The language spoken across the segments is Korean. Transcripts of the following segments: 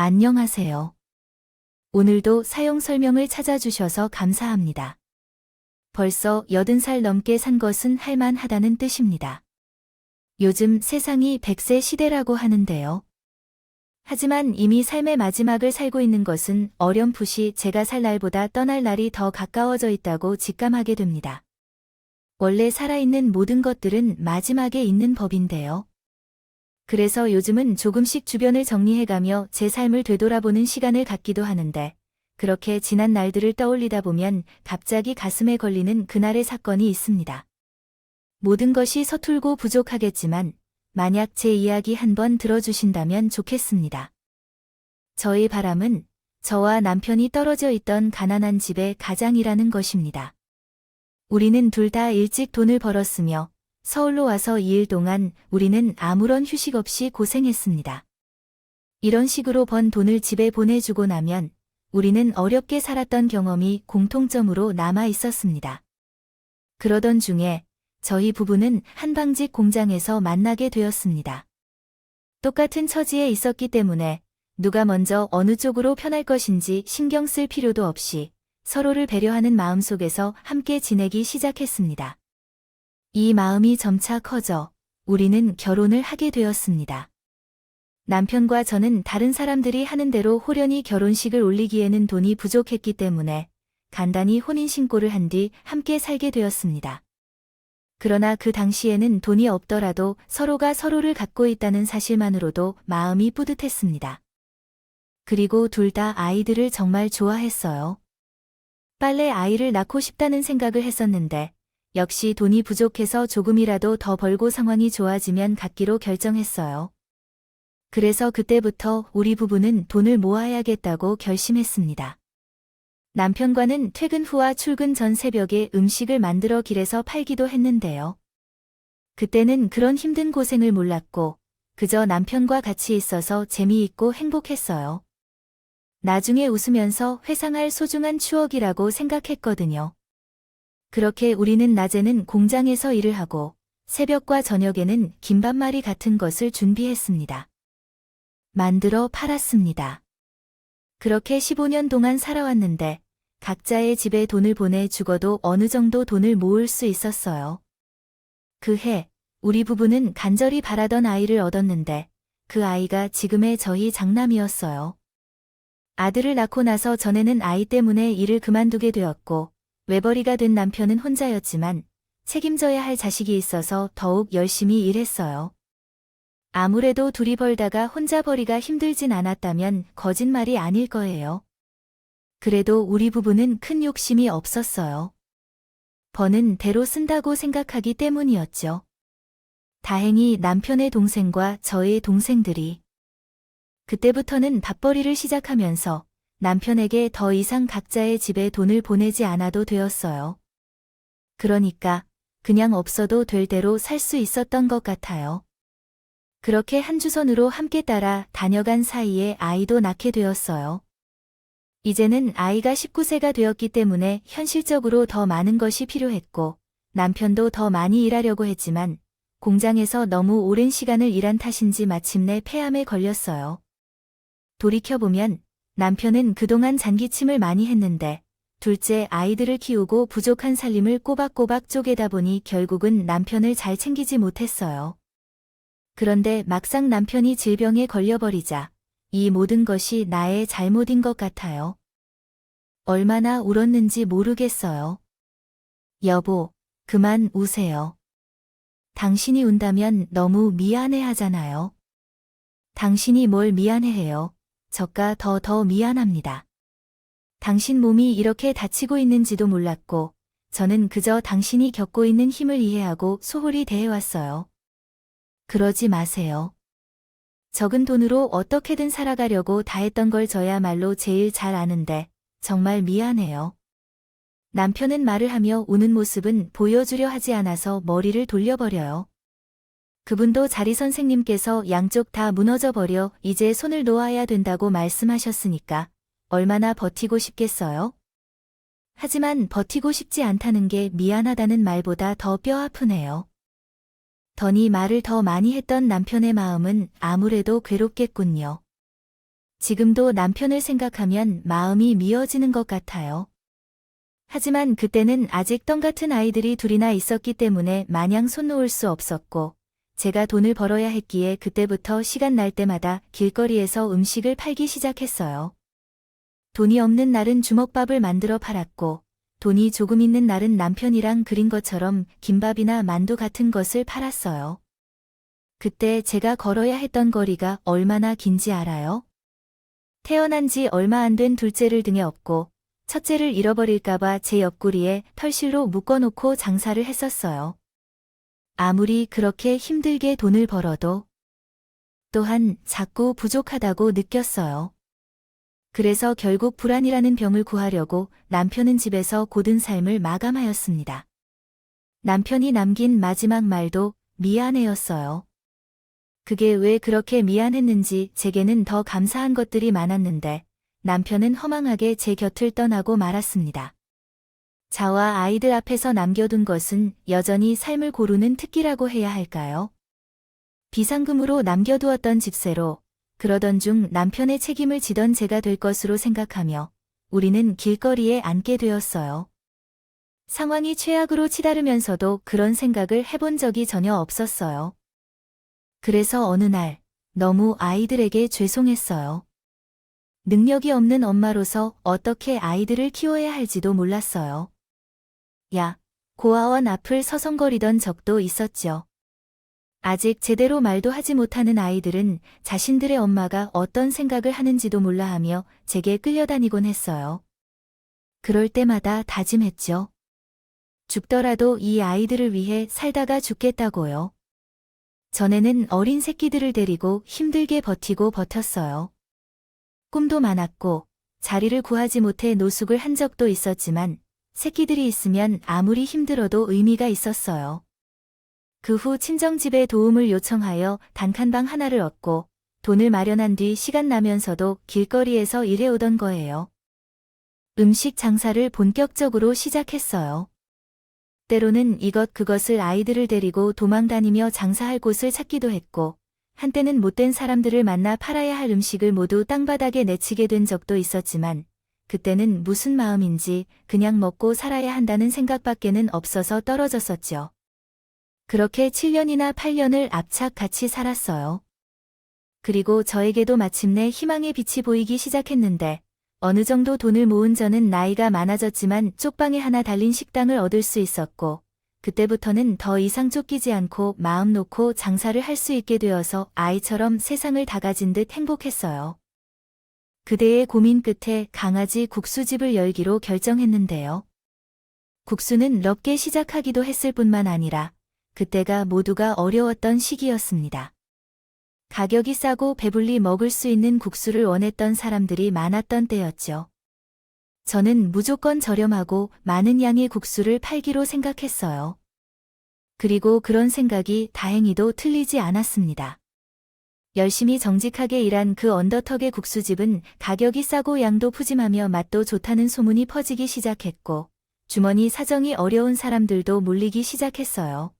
안녕하세요. 오늘도 사용 설명을 찾아주셔서 감사합니다. 벌써 80살 넘게 산 것은 할만하다는 뜻입니다. 요즘 세상이 100세 시대라고 하는데요. 하지만 이미 삶의 마지막을 살고 있는 것은 어렴풋이 제가 살 날보다 떠날 날이 더 가까워져 있다고 직감하게 됩니다. 원래 살아있는 모든 것들은 마지막에 있는 법인데요. 그래서 요즘은 조금씩 주변을 정리해가며 제 삶을 되돌아보는 시간을 갖기도 하는데, 그렇게 지난 날들을 떠올리다 보면 갑자기 가슴에 걸리는 그날의 사건이 있습니다. 모든 것이 서툴고 부족하겠지만 만약 제 이야기 한번 들어주신다면 좋겠습니다. 저의 바람은 저와 남편이 떨어져 있던 가난한 집의 가장이라는 것입니다. 우리는 둘 다 일찍 돈을 벌었으며 서울로 와서 2일 동안 우리는 아무런 휴식 없이 고생했습니다. 이런 식으로 번 돈을 집에 보내주고 나면 우리는 어렵게 살았던 경험이 공통점으로 남아 있었습니다. 그러던 중에 저희 부부는 한방직 공장에서 만나게 되었습니다. 똑같은 처지에 있었기 때문에 누가 먼저 어느 쪽으로 편할 것인지 신경 쓸 필요도 없이 서로를 배려하는 마음 속에서 함께 지내기 시작했습니다. 이 마음이 점차 커져 우리는 결혼을 하게 되었습니다. 남편과 저는 다른 사람들이 하는 대로 호련히 결혼식을 올리기에는 돈이 부족했기 때문에 간단히 혼인신고를 한 뒤 함께 살게 되었습니다. 그러나 그 당시에는 돈이 없더라도 서로가 서로를 갖고 있다는 사실만으로도 마음이 뿌듯했습니다. 그리고 둘 다 아이들을 정말 좋아했어요. 빨리 아이를 낳고 싶다는 생각을 했었는데 역시 돈이 부족해서 조금이라도 더 벌고 상황이 좋아지면 갖기로 결정했어요. 그래서 그때부터 우리 부부는 돈을 모아야겠다고 결심했습니다. 남편과는 퇴근 후와 출근 전 새벽에 음식을 만들어 길에서 팔기도 했는데요. 그때는 그런 힘든 고생을 몰랐고 그저 남편과 같이 있어서 재미있고 행복했어요. 나중에 웃으면서 회상할 소중한 추억이라고 생각했거든요. 그렇게 우리는 낮에는 공장에서 일을 하고 새벽과 저녁에는 김밥말이 같은 것을 준비했습니다. 만들어 팔았습니다. 그렇게 15년 동안 살아왔는데 각자의 집에 돈을 보내 죽어도 어느 정도 돈을 모을 수 있었어요. 그 해 우리 부부는 간절히 바라던 아이를 얻었는데 그 아이가 지금의 저희 장남이었어요. 아들을 낳고 나서 전에는 아이 때문에 일을 그만두게 되었고 외벌이가 된 남편은 혼자였지만 책임져야 할 자식이 있어서 더욱 열심히 일했어요. 아무래도 둘이 벌다가 혼자 벌이가 힘들진 않았다면 거짓말이 아닐 거예요. 그래도 우리 부부는 큰 욕심이 없었어요. 버는 대로 쓴다고 생각하기 때문이었죠. 다행히 남편의 동생과 저의 동생들이 그때부터는 밥벌이를 시작하면서 남편에게 더 이상 각자의 집에 돈을 보내지 않아도 되었어요. 그러니까 그냥 없어도 될 대로 살 수 있었던 것 같아요. 그렇게 한 주선으로 함께 따라 다녀간 사이에 아이도 낳게 되었어요. 이제는 아이가 19세가 되었기 때문에 현실적으로 더 많은 것이 필요했고 남편도 더 많이 일하려고 했지만 공장에서 너무 오랜 시간을 일한 탓인지 마침내 폐암에 걸렸어요. 돌이켜보면 남편은 그동안 잔기침을 많이 했는데 둘째 아이들을 키우고 부족한 살림을 꼬박꼬박 쪼개다 보니 결국은 남편을 잘 챙기지 못했어요. 그런데 막상 남편이 질병에 걸려버리자 이 모든 것이 나의 잘못인 것 같아요. 얼마나 울었는지 모르겠어요. 여보, 그만 우세요. 당신이 운다면 너무 미안해하잖아요. 당신이 뭘 미안해해요. 저가 더 미안합니다. 당신 몸이 이렇게 다치고 있는지도 몰랐고 저는 그저 당신이 겪고 있는 힘을 이해하고 소홀히 대해왔어요. 그러지 마세요. 적은 돈으로 어떻게든 살아가려고 다 했던 걸 저야말로 제일 잘 아는데 정말 미안해요. 남편은 말을 하며 우는 모습은 보여주려 하지 않아서 머리를 돌려버려요. 그분도 자리 선생님께서 양쪽 다 무너져버려 이제 손을 놓아야 된다고 말씀하셨으니까 얼마나 버티고 싶겠어요? 하지만 버티고 싶지 않다는 게 미안하다는 말보다 더 뼈아프네요. 더니 말을 더 많이 했던 남편의 마음은 아무래도 괴롭겠군요. 지금도 남편을 생각하면 마음이 미어지는 것 같아요. 하지만 그때는 아직 똥 같은 아이들이 둘이나 있었기 때문에 마냥 손 놓을 수 없었고, 제가 돈을 벌어야 했기에 그때부터 시간 날 때마다 길거리에서 음식을 팔기 시작했어요. 돈이 없는 날은 주먹밥을 만들어 팔았고, 돈이 조금 있는 날은 남편이랑 그린 것처럼 김밥이나 만두 같은 것을 팔았어요. 그때 제가 걸어야 했던 거리가 얼마나 긴지 알아요? 태어난 지 얼마 안 된 둘째를 등에 업고 첫째를 잃어버릴까봐 제 옆구리에 털실로 묶어놓고 장사를 했었어요. 아무리 그렇게 힘들게 돈을 벌어도 또한 자꾸 부족하다고 느꼈어요. 그래서 결국 불안이라는 병을 구하려고 남편은 집에서 고된 삶을 마감하였습니다. 남편이 남긴 마지막 말도 미안해였어요. 그게 왜 그렇게 미안했는지 제게는 더 감사한 것들이 많았는데 남편은 허망하게 제 곁을 떠나고 말았습니다. 자와 아이들 앞에서 남겨둔 것은 여전히 삶을 고르는 특기라고 해야 할까요? 비상금으로 남겨두었던 집세로 그러던 중 남편의 책임을 지던 제가 될 것으로 생각하며 우리는 길거리에 앉게 되었어요. 상황이 최악으로 치달으면서도 그런 생각을 해본 적이 전혀 없었어요. 그래서 어느 날 너무 아이들에게 죄송했어요. 능력이 없는 엄마로서 어떻게 아이들을 키워야 할지도 몰랐어요. 고아원 앞을 서성거리던 적도 있었죠. 아직 제대로 말도 하지 못하는 아이들은 자신들의 엄마가 어떤 생각을 하는지도 몰라 하며 제게 끌려다니곤 했어요. 그럴 때마다 다짐했죠. 죽더라도 이 아이들을 위해 살다가 죽겠다고요. 전에는 어린 새끼들을 데리고 힘들게 버티고 버텼어요. 꿈도 많았고 자리를 구하지 못해 노숙을 한 적도 있었지만 새끼들이 있으면 아무리 힘들어도 의미가 있었어요. 그 후 친정집에 도움을 요청하여 단칸방 하나를 얻고 돈을 마련한 뒤 시간 나면서도 길거리에서 일해오던 거예요. 음식 장사를 본격적으로 시작했어요. 때로는 이것 그것을 아이들을 데리고 도망다니며 장사할 곳을 찾기도 했고 한때는 못된 사람들을 만나 팔아야 할 음식을 모두 땅바닥에 내치게 된 적도 있었지만 그때는 무슨 마음인지 그냥 먹고 살아야 한다는 생각밖에는 없어서 떨어졌었죠. 그렇게 7년이나 8년을 압착같이 살았어요. 그리고 저에게도 마침내 희망의 빛이 보이기 시작했는데 어느 정도 돈을 모은 저는 나이가 많아졌지만 쪽방에 하나 달린 식당을 얻을 수 있었고 그때부터는 더 이상 쫓기지 않고 마음 놓고 장사를 할 수 있게 되어서 아이처럼 세상을 다 가진 듯 행복했어요. 그대의 고민 끝에 강아지 국수집을 열기로 결정했는데요. 국수는 럽게 시작하기도 했을 뿐만 아니라 그때가 모두가 어려웠던 시기였습니다. 가격이 싸고 배불리 먹을 수 있는 국수를 원했던 사람들이 많았던 때였죠. 저는 무조건 저렴하고 많은 양의 국수를 팔기로 생각했어요. 그리고 그런 생각이 다행히도 틀리지 않았습니다. 열심히 정직하게 일한 그 언더턱의 국수집은 가격이 싸고 양도 푸짐하며 맛도 좋다는 소문이 퍼지기 시작했고 주머니 사정이 어려운 사람들도 몰리기 시작했어요.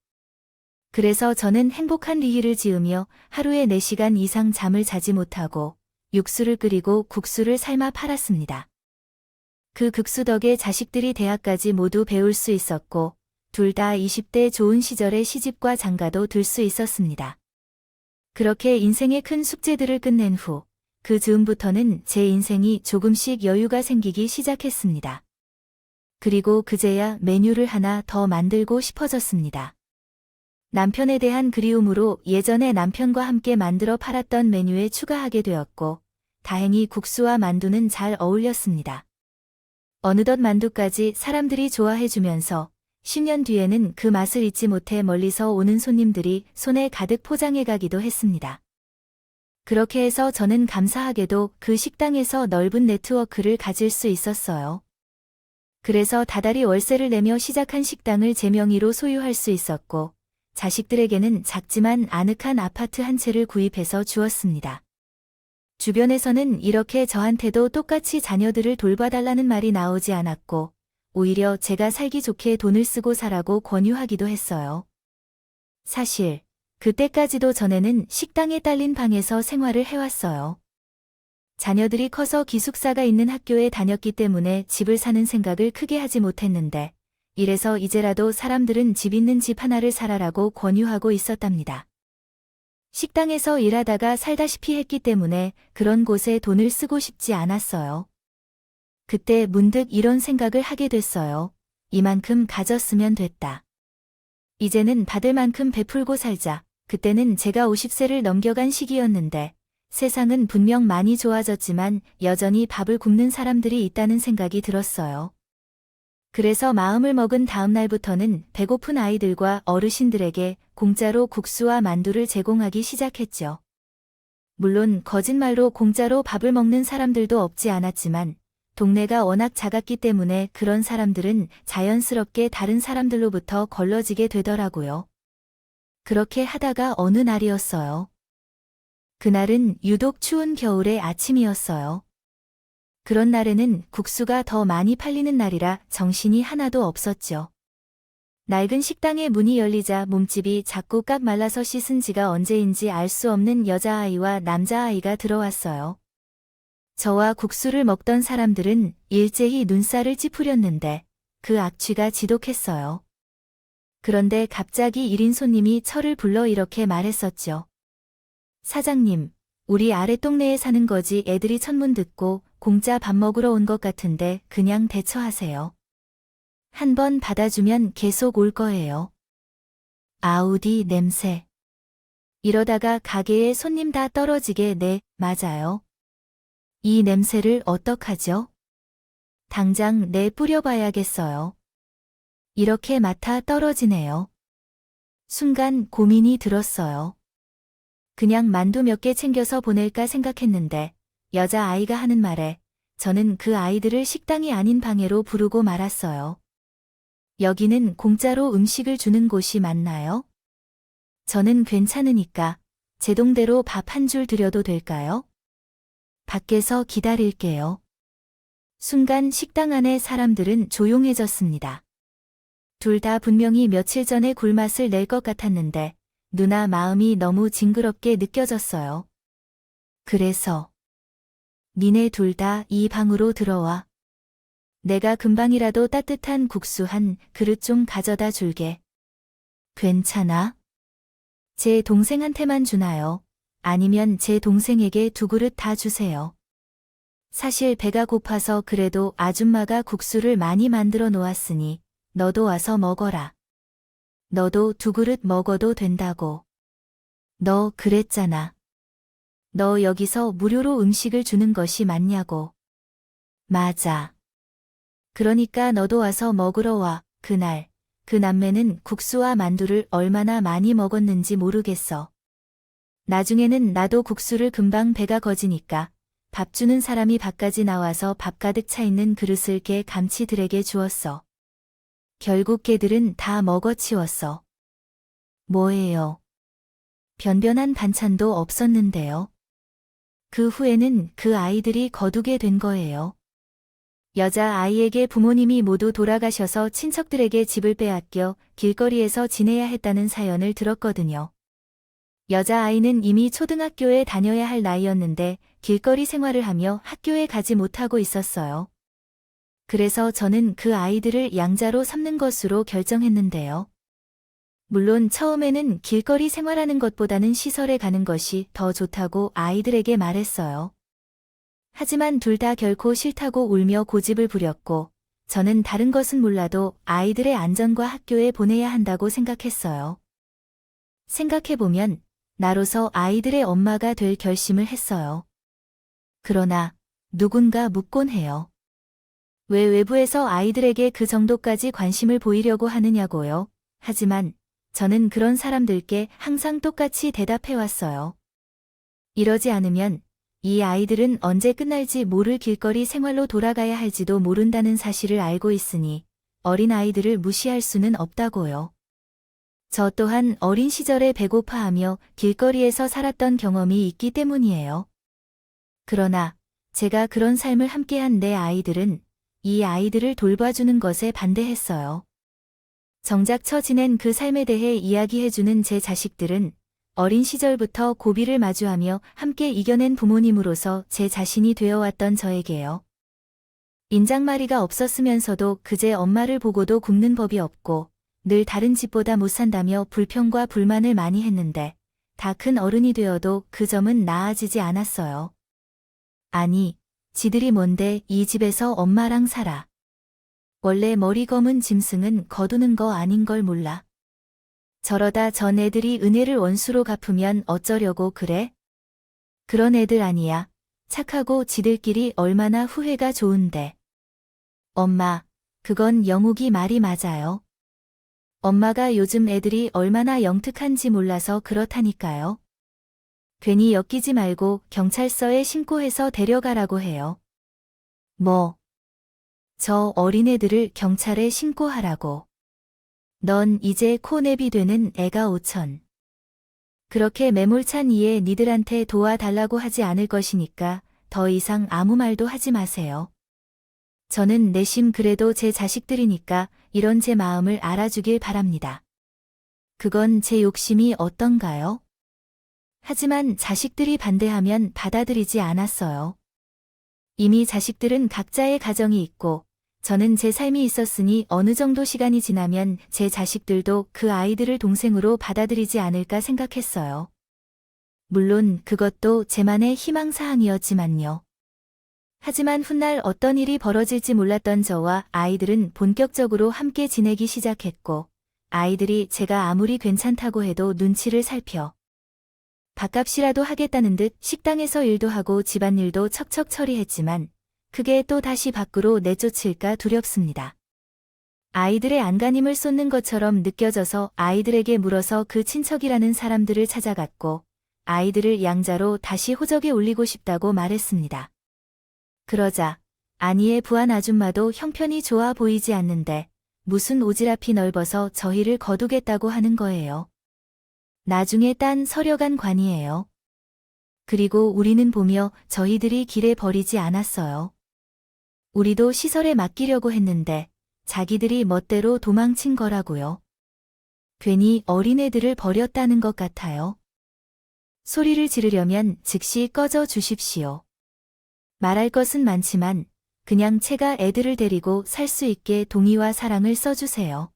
그래서 저는 행복한 리희를 지으며 하루에 4시간 이상 잠을 자지 못하고 육수를 끓이고 국수를 삶아 팔았습니다. 그 국수 덕에 자식들이 대학까지 모두 배울 수 있었고 둘 다 20대 좋은 시절에 시집과 장가도 들 수 있었습니다. 그렇게 인생의 큰 숙제들을 끝낸 후 그 즈음부터는 제 인생이 조금씩 여유가 생기기 시작했습니다. 그리고 그제야 메뉴를 하나 더 만들고 싶어졌습니다. 남편에 대한 그리움으로 예전에 남편과 함께 만들어 팔았던 메뉴에 추가하게 되었고 다행히 국수와 만두는 잘 어울렸습니다. 어느덧 만두까지 사람들이 좋아해주면서 10년 뒤에는 그 맛을 잊지 못해 멀리서 오는 손님들이 손에 가득 포장해 가기도 했습니다. 그렇게 해서 저는 감사하게도 그 식당에서 넓은 네트워크를 가질 수 있었어요. 그래서 다달이 월세를 내며 시작한 식당을 제 명의로 소유할 수 있었고 자식들에게는 작지만 아늑한 아파트 한 채를 구입해서 주었습니다. 주변에서는 이렇게 저한테도 똑같이 자녀들을 돌봐달라는 말이 나오지 않았고 오히려 제가 살기 좋게 돈을 쓰고 사라고 권유하기도 했어요. 사실 그때까지도 전에는 식당에 딸린 방에서 생활을 해왔어요. 자녀들이 커서 기숙사가 있는 학교에 다녔기 때문에 집을 사는 생각을 크게 하지 못했는데, 이래서 이제라도 사람들은 집 있는 집 하나를 사라라고 권유하고 있었답니다. 식당에서 일하다가 살다시피 했기 때문에 그런 곳에 돈을 쓰고 싶지 않았어요. 그때 문득 이런 생각을 하게 됐어요. 이만큼 가졌으면 됐다. 이제는 받을 만큼 베풀고 살자. 그때는 제가 50세를 넘겨간 시기였는데 세상은 분명 많이 좋아졌지만 여전히 밥을 굶는 사람들이 있다는 생각이 들었어요. 그래서 마음을 먹은 다음 날부터는 배고픈 아이들과 어르신들에게 공짜로 국수와 만두를 제공하기 시작했죠. 물론 거짓말로 공짜로 밥을 먹는 사람들도 없지 않았지만 동네가 워낙 작았기 때문에 그런 사람들은 자연스럽게 다른 사람들로부터 걸러지게 되더라고요. 그렇게 하다가 어느 날이었어요. 그날은 유독 추운 겨울의 아침이었어요. 그런 날에는 국수가 더 많이 팔리는 날이라 정신이 하나도 없었죠. 낡은 식당의 문이 열리자 몸집이 작고 깍 말라서 씻은 지가 언제인지 알 수 없는 여자아이와 남자아이가 들어왔어요. 저와 국수를 먹던 사람들은 일제히 눈살을 찌푸렸는데 그 악취가 지독했어요. 그런데 갑자기 1인 손님이 저를 불러 이렇게 말했었죠. 사장님, 우리 아랫동네에 사는 거지 애들이 천문 듣고 공짜 밥 먹으러 온 것 같은데 그냥 대처하세요. 한번 받아주면 계속 올 거예요. 아우디 냄새. 이러다가 가게에 손님 다 떨어지게. 네, 맞아요. 이 냄새를 어떡하죠? 당장 내 뿌려봐야겠어요. 이렇게 맡아 떨어지네요. 순간 고민이 들었어요. 그냥 만두 몇 개 챙겨서 보낼까 생각했는데 여자아이가 하는 말에 저는 그 아이들을 식당이 아닌 방에로 부르고 말았어요. 여기는 공짜로 음식을 주는 곳이 맞나요? 저는 괜찮으니까 제 동대로 밥 한 줄 드려도 될까요? 밖에서 기다릴게요. 순간 식당 안의 사람들은 조용해졌습니다. 둘 다 분명히 며칠 전에 굴맛을 낼 것 같았는데 누나 마음이 너무 징그럽게 느껴졌어요. 그래서 니네 둘 다 이 방으로 들어와. 내가 금방이라도 따뜻한 국수 한 그릇 좀 가져다 줄게. 괜찮아? 제 동생한테만 주나요? 아니면 제 동생에게 2그릇 다 주세요. 사실 배가 고파서 그래도 아줌마가 국수를 많이 만들어 놓았으니 너도 와서 먹어라. 너도 2그릇 먹어도 된다고. 너 그랬잖아. 너 여기서 무료로 음식을 주는 것이 맞냐고. 맞아. 그러니까 너도 와서 먹으러 와. 그날 그 남매는 국수와 만두를 얼마나 많이 먹었는지 모르겠어. 나중에는 나도 국수를 금방 배가 거지니까 밥 주는 사람이 밖까지 나와서 밥 가득 차 있는 그릇을 개 감치들에게 주었어. 결국 개들은 다 먹어치웠어. 뭐예요? 변변한 반찬도 없었는데요. 그 후에는 그 아이들이 거두게 된 거예요. 여자아이에게 부모님이 모두 돌아가셔서 친척들에게 집을 빼앗겨 길거리에서 지내야 했다는 사연을 들었거든요. 여자아이는 이미 초등학교에 다녀야 할 나이였는데 길거리 생활을 하며 학교에 가지 못하고 있었어요. 그래서 저는 그 아이들을 양자로 삼는 것으로 결정했는데요. 물론 처음에는 길거리 생활하는 것보다는 시설에 가는 것이 더 좋다고 아이들에게 말했어요. 하지만 둘 다 결코 싫다고 울며 고집을 부렸고 저는 다른 것은 몰라도 아이들의 안전과 학교에 보내야 한다고 생각했어요. 생각해보면 나로서 아이들의 엄마가 될 결심을 했어요. 그러나 누군가 묻곤 해요. 왜 외부에서 아이들에게 그 정도까지 관심을 보이려고 하느냐고요. 하지만 저는 그런 사람들께 항상 똑같이 대답해왔어요. 이러지 않으면 이 아이들은 언제 끝날지 모를 길거리 생활로 돌아가야 할지도 모른다는 사실을 알고 있으니 어린 아이들을 무시할 수는 없다고요. 저 또한 어린 시절에 배고파하며 길거리에서 살았던 경험이 있기 때문이에요. 그러나 제가 그런 삶을 함께한 내 아이들은 이 아이들을 돌봐주는 것에 반대했어요. 정작 지낸 그 삶에 대해 이야기해주는 제 자식들은 어린 시절부터 고비를 마주하며 함께 이겨낸 부모님으로서 제 자신이 되어왔던 저에게요. 인장말이가 없었으면서도 그제 엄마를 보고도 굶는 법이 없고 늘 다른 집보다 못 산다며 불평과 불만을 많이 했는데 다 큰 어른이 되어도 그 점은 나아지지 않았어요. 아니, 지들이 뭔데 이 집에서 엄마랑 살아. 원래 머리 검은 짐승은 거두는 거 아닌 걸 몰라. 저러다 전 애들이 은혜를 원수로 갚으면 어쩌려고 그래? 그런 애들 아니야. 착하고 지들끼리 얼마나 후회가 좋은데. 엄마, 그건 영욱이 말이 맞아요. 엄마가 요즘 애들이 얼마나 영특한지 몰라서 그렇다니까요. 괜히 엮이지 말고 경찰서에 신고해서 데려가라고 해요. 뭐? 저 어린애들을 경찰에 신고하라고. 넌 이제 코내비 되는 애가 5천. 그렇게 매몰찬 이에 니들한테 도와달라고 하지 않을 것이니까 더 이상 아무 말도 하지 마세요. 저는 내심 그래도 제 자식들이니까 이런 제 마음을 알아주길 바랍니다. 그건 제 욕심이 어떤가요? 하지만 자식들이 반대하면 받아들이지 않았어요. 이미 자식들은 각자의 가정이 있고 저는 제 삶이 있었으니 어느 정도 시간이 지나면 제 자식들도 그 아이들을 동생으로 받아들이지 않을까 생각했어요. 물론 그것도 제만의 희망사항이었지만요. 하지만 훗날 어떤 일이 벌어질지 몰랐던 저와 아이들은 본격적으로 함께 지내기 시작했고 아이들이 제가 아무리 괜찮다고 해도 눈치를 살펴 밥값이라도 하겠다는 듯 식당에서 일도 하고 집안일도 척척 처리했지만 그게 또 다시 밖으로 내쫓을까 두렵습니다. 아이들의 안간힘을 쏟는 것처럼 느껴져서 아이들에게 물어서 그 친척이라는 사람들을 찾아갔고 아이들을 양자로 다시 호적에 올리고 싶다고 말했습니다. 그러자 아니의 부한 아줌마도 형편이 좋아 보이지 않는데 무슨 오지랖이 넓어서 저희를 거두겠다고 하는 거예요. 나중에 딴 서려간 관이에요. 그리고 우리는 보며 저희들이 길에 버리지 않았어요. 우리도 시설에 맡기려고 했는데 자기들이 멋대로 도망친 거라고요. 괜히 어린애들을 버렸다는 것 같아요. 소리를 지르려면 즉시 꺼져 주십시오. 말할 것은 많지만 그냥 제가 애들을 데리고 살 수 있게 동의와 사랑을 써주세요.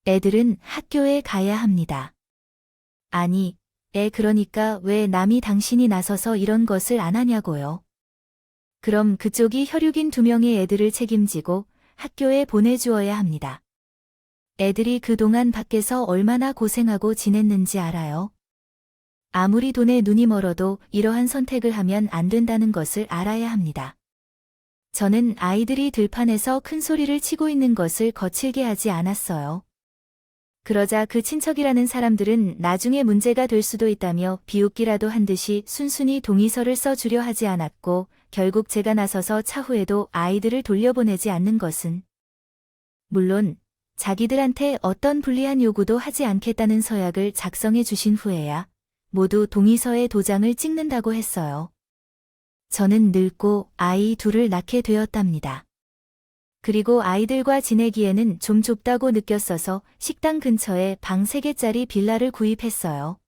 애들은 학교에 가야 합니다. 아니, 그러니까 왜 남이 당신이 나서서 이런 것을 안 하냐고요. 그럼 그쪽이 혈육인 2명의 애들을 책임지고 학교에 보내주어야 합니다. 애들이 그동안 밖에서 얼마나 고생하고 지냈는지 알아요? 아무리 돈에 눈이 멀어도 이러한 선택을 하면 안 된다는 것을 알아야 합니다. 저는 아이들이 들판에서 큰 소리를 치고 있는 것을 거칠게 하지 않았어요. 그러자 그 친척이라는 사람들은 나중에 문제가 될 수도 있다며 비웃기라도 한 듯이 순순히 동의서를 써주려 하지 않았고 결국 제가 나서서 차후에도 아이들을 돌려보내지 않는 것은 물론 자기들한테 어떤 불리한 요구도 하지 않겠다는 서약을 작성해 주신 후에야 모두 동의서에 도장을 찍는다고 했어요. 저는 늙고 아이 둘을 낳게 되었답니다. 그리고 아이들과 지내기에는 좀 좁다고 느꼈어서 식당 근처에 방 3개짜리 빌라를 구입했어요.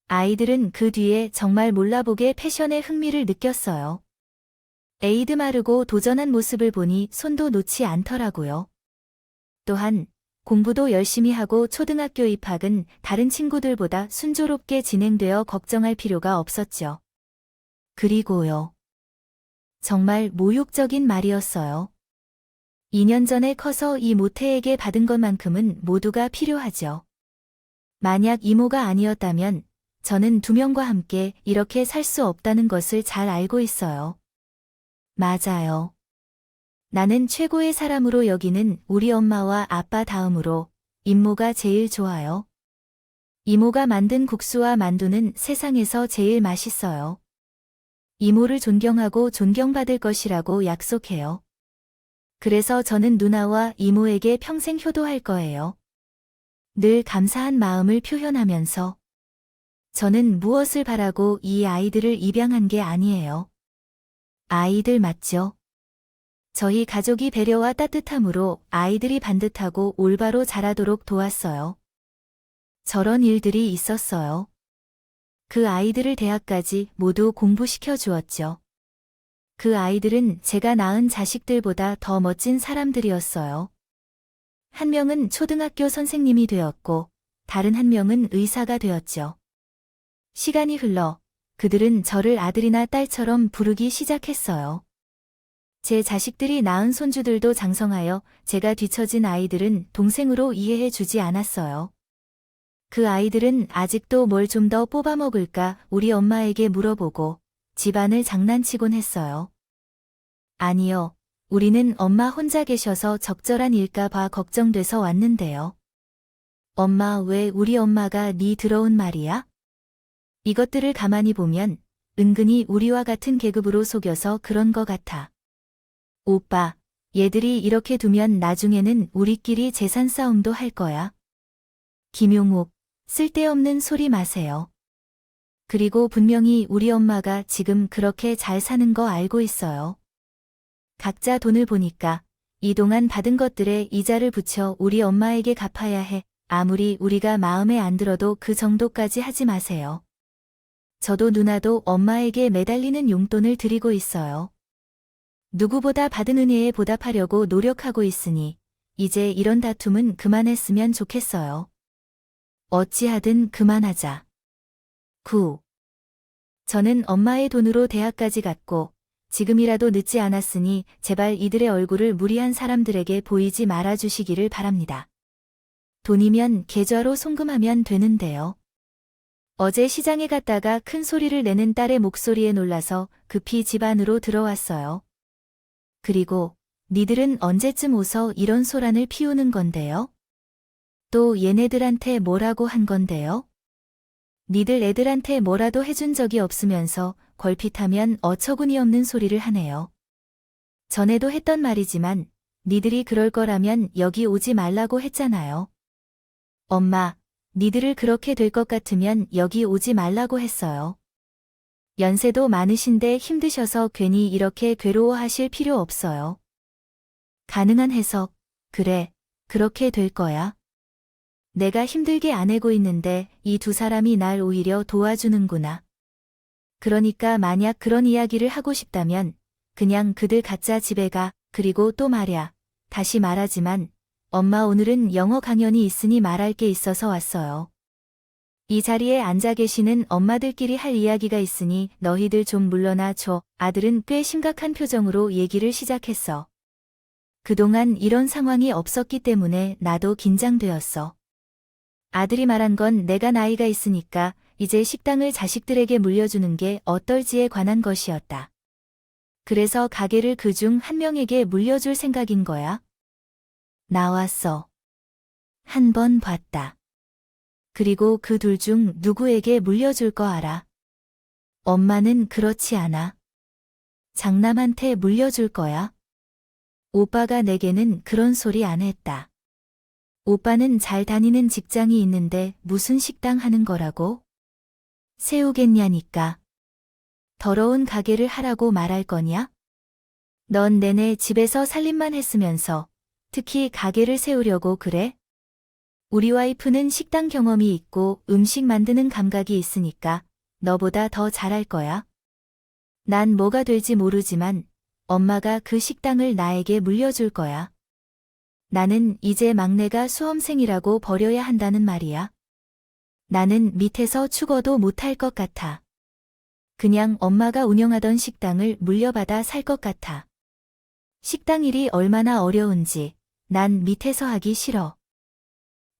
아이들은 그 뒤에 정말 몰라보게 패션에 흥미를 느꼈어요. 에이드 마르고 도전한 모습을 보니 손도 놓지 않더라고요. 또한 공부도 열심히 하고 초등학교 입학은 다른 친구들보다 순조롭게 진행되어 걱정할 필요가 없었죠. 그리고요. 정말 모욕적인 말이었어요. 2년 전에 커서 이 모태에게 받은 것만큼은 모두가 필요하죠. 만약 이모가 아니었다면 저는 2명과 함께 이렇게 살 수 없다는 것을 잘 알고 있어요. 맞아요. 나는 최고의 사람으로 여기는 우리 엄마와 아빠 다음으로 임모가 제일 좋아요. 이모가 만든 국수와 만두는 세상에서 제일 맛있어요. 이모를 존경하고 존경받을 것이라고 약속해요. 그래서 저는 누나와 이모에게 평생 효도할 거예요. 늘 감사한 마음을 표현하면서 저는 무엇을 바라고 이 아이들을 입양한 게 아니에요. 아이들 맞죠? 저희 가족이 배려와 따뜻함으로 아이들이 반듯하고 올바로 자라도록 도왔어요. 저런 일들이 있었어요. 그 아이들을 대학까지 모두 공부시켜 주었죠. 그 아이들은 제가 낳은 자식들보다 더 멋진 사람들이었어요. 한 명은 초등학교 선생님이 되었고, 다른 한 명은 의사가 되었죠. 시간이 흘러 그들은 저를 아들이나 딸처럼 부르기 시작했어요. 제 자식들이 낳은 손주들도 장성하여 제가 뒤처진 아이들은 동생으로 이해해 주지 않았어요. 그 아이들은 아직도 뭘 좀 더 뽑아먹을까 우리 엄마에게 물어보고 집안을 장난치곤 했어요. 아니요. 우리는 엄마 혼자 계셔서 적절한 일까 봐 걱정돼서 왔는데요. 엄마, 왜 우리 엄마가 네 더러운 말이야? 이것들을 가만히 보면 은근히 우리와 같은 계급으로 속여서 그런 거 같아. 오빠, 얘들이 이렇게 두면 나중에는 우리끼리 재산 싸움도 할 거야. 김용욱, 쓸데없는 소리 마세요. 그리고 분명히 우리 엄마가 지금 그렇게 잘 사는 거 알고 있어요. 각자 돈을 보니까 이동안 받은 것들에 이자를 붙여 우리 엄마에게 갚아야 해. 아무리 우리가 마음에 안 들어도 그 정도까지 하지 마세요. 저도 누나도 엄마에게 매달리는 용돈을 드리고 있어요. 누구보다 받은 은혜에 보답하려고 노력하고 있으니 이제 이런 다툼은 그만했으면 좋겠어요. 어찌하든 그만하자. 9. 저는 엄마의 돈으로 대학까지 갔고 지금이라도 늦지 않았으니 제발 이들의 얼굴을 무리한 사람들에게 보이지 말아주시기를 바랍니다. 돈이면 계좌로 송금하면 되는데요. 어제 시장에 갔다가 큰 소리를 내는 딸의 목소리에 놀라서 급히 집 안으로 들어왔어요. 그리고 니들은 언제쯤 오서 이런 소란을 피우는 건데요? 또 얘네들한테 뭐라고 한 건데요? 니들 애들한테 뭐라도 해준 적이 없으면서 걸핏하면 어처구니 없는 소리를 하네요. 전에도 했던 말이지만 니들이 그럴 거라면 여기 오지 말라고 했잖아요. 엄마, 니들을 그렇게 될 것 같으면 여기 오지 말라고 했어요. 연세도 많으신데 힘드셔서 괜히 이렇게 괴로워하실 필요 없어요. 가능한 해석, 그래, 그렇게 될 거야. 내가 힘들게 안 해고 있는데 이 두 사람이 날 오히려 도와주는구나. 그러니까 만약 그런 이야기를 하고 싶다면 그냥 그들 각자 집에 가. 그리고 또 말야, 다시 말하지만 엄마 오늘은 영어 강연이 있으니 말할 게 있어서 왔어요. 이 자리에 앉아 계시는 엄마들끼리 할 이야기가 있으니 너희들 좀 물러나 줘. 아들은 꽤 심각한 표정으로 얘기를 시작했어. 그동안 이런 상황이 없었기 때문에 나도 긴장되었어. 아들이 말한 건 내가 나이가 있으니까 이제 식당을 자식들에게 물려주는 게 어떨지에 관한 것이었다. 그래서 가게를 그중 한 명에게 물려줄 생각인 거야. 나왔어. 한 번 봤다. 그리고 그 둘 중 누구에게 물려줄 거 알아? 엄마는 그렇지 않아. 장남한테 물려줄 거야. 오빠가 내게는 그런 소리 안 했다. 오빠는 잘 다니는 직장이 있는데 무슨 식당 하는 거라고? 세우겠냐니까. 더러운 가게를 하라고 말할 거냐? 넌 내내 집에서 살림만 했으면서 특히 가게를 세우려고 그래? 우리 와이프는 식당 경험이 있고 음식 만드는 감각이 있으니까 너보다 더 잘할 거야. 난 뭐가 될지 모르지만 엄마가 그 식당을 나에게 물려줄 거야. 나는 이제 막내가 수험생이라고 버려야 한다는 말이야. 나는 밑에서 죽어도 못할 것 같아. 그냥 엄마가 운영하던 식당을 물려받아 살 것 같아. 식당 일이 얼마나 어려운지 난 밑에서 하기 싫어.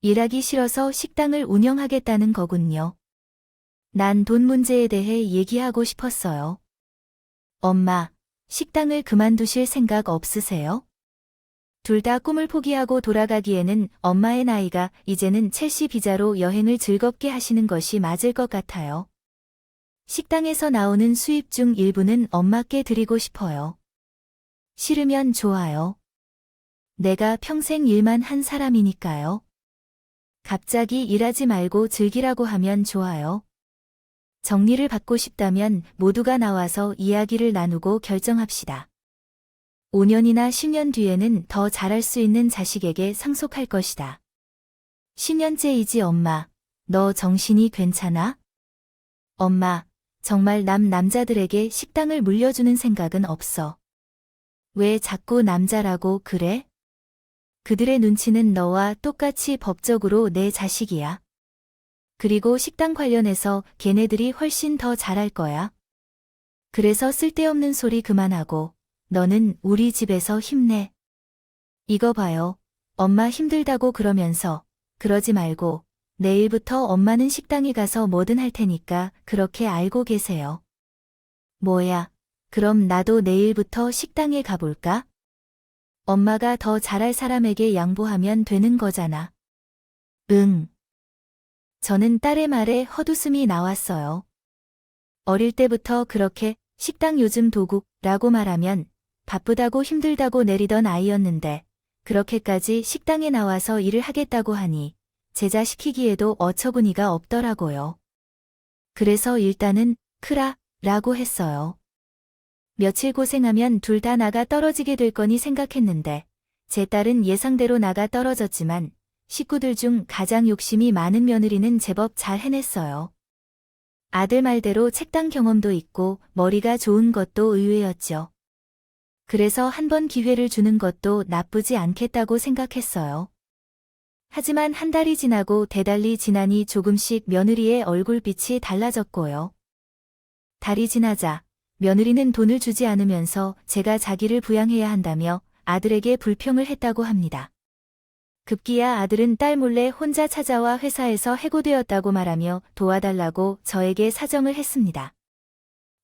일하기 싫어서 식당을 운영하겠다는 거군요. 난 돈 문제에 대해 얘기하고 싶었어요. 엄마, 식당을 그만두실 생각 없으세요? 둘 다 꿈을 포기하고 돌아가기에는 엄마의 나이가 이제는 첼시 비자로 여행을 즐겁게 하시는 것이 맞을 것 같아요. 식당에서 나오는 수입 중 일부는 엄마께 드리고 싶어요. 싫으면 좋아요. 내가 평생 일만 한 사람이니까요. 갑자기 일하지 말고 즐기라고 하면 좋아요. 정리를 받고 싶다면 모두가 나와서 이야기를 나누고 결정합시다. 5년이나 10년 뒤에는 더 잘할 수 있는 자식에게 상속할 것이다. 10년째이지 엄마. 너 정신이 괜찮아? 엄마, 정말 남자들에게 식당을 물려주는 생각은 없어. 왜 자꾸 남자라고 그래? 그들의 눈치는 너와 똑같이 법적으로 내 자식이야. 그리고 식당 관련해서 걔네들이 훨씬 더 잘할 거야. 그래서 쓸데없는 소리 그만하고 너는 우리 집에서 힘내. 이거 봐요. 엄마 힘들다고 그러면서 그러지 말고 내일부터 엄마는 식당에 가서 뭐든 할 테니까 그렇게 알고 계세요. 뭐야, 그럼 나도 내일부터 식당에 가볼까? 엄마가 더 잘할 사람에게 양보하면 되는 거잖아. 응. 저는 딸의 말에 헛웃음이 나왔어요. 어릴 때부터 그렇게 식당 요즘 도구라고 말하면 바쁘다고 힘들다고 내리던 아이였는데 그렇게까지 식당에 나와서 일을 하겠다고 하니 제자 시키기에도 어처구니가 없더라고요. 그래서 일단은 크라라고 했어요. 며칠 고생하면 둘 다 나가 떨어지게 될 거니 생각했는데 제 딸은 예상대로 나가 떨어졌지만 식구들 중 가장 욕심이 많은 며느리는 제법 잘 해냈어요. 아들 말대로 책당 경험도 있고 머리가 좋은 것도 의외였죠. 그래서 한 번 기회를 주는 것도 나쁘지 않겠다고 생각했어요. 하지만 한 달이 지나고 대달리 지나니 조금씩 며느리의 얼굴빛이 달라졌고요. 달이 지나자 며느리는 돈을 주지 않으면서 제가 자기를 부양해야 한다며 아들에게 불평을 했다고 합니다. 급기야 아들은 딸 몰래 혼자 찾아와 회사에서 해고되었다고 말하며 도와달라고 저에게 사정을 했습니다.